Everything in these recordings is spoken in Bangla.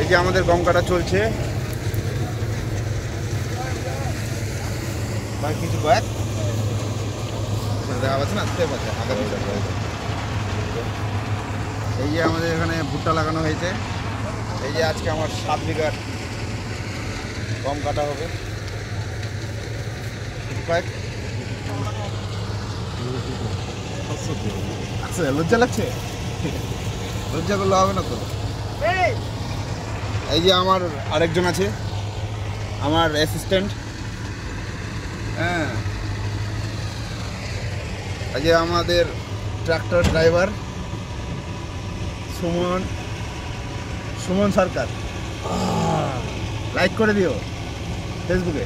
এই যে আমাদের গম কাটা চলছে। ভাই কিছু কয়েক দেখা পাচ্ছে না, স্টেপ আছে আগে পিছনে। এই যে আমাদের এখানে ভুট্টা লাগানো হয়েছে। এই যে আজকে আমার 7 বিঘার গম কাটা হবে। কয়েক আচ্ছা, লজ্জা লাগছে? লজ্জা করলে হবে না তো। এই যে আমার আরেকজন আছে, আমার অ্যাসিস্ট্যান্ট। হ্যাঁ, এই যে আমাদের ট্রাক্টর ড্রাইভার সুমন সরকার। লাইক করে দিও ফেসবুকে।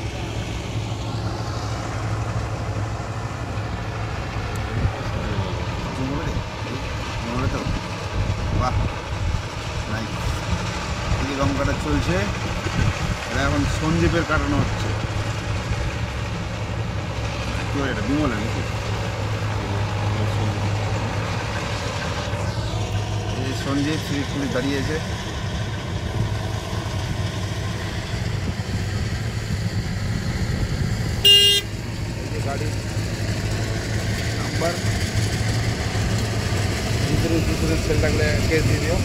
তো বাহ, লাইক। এই যে গম কাটা চলছে, এটা এখন সঞ্জীবের কাটানো হচ্ছে। এটা বিমলে নাকি? এই সঞ্জীব শ্রীপুরি দাঁড়িয়েছে। গাড়ি নাম্বার ভিতরে সেল থাকলে কেস দিয়ে দিও।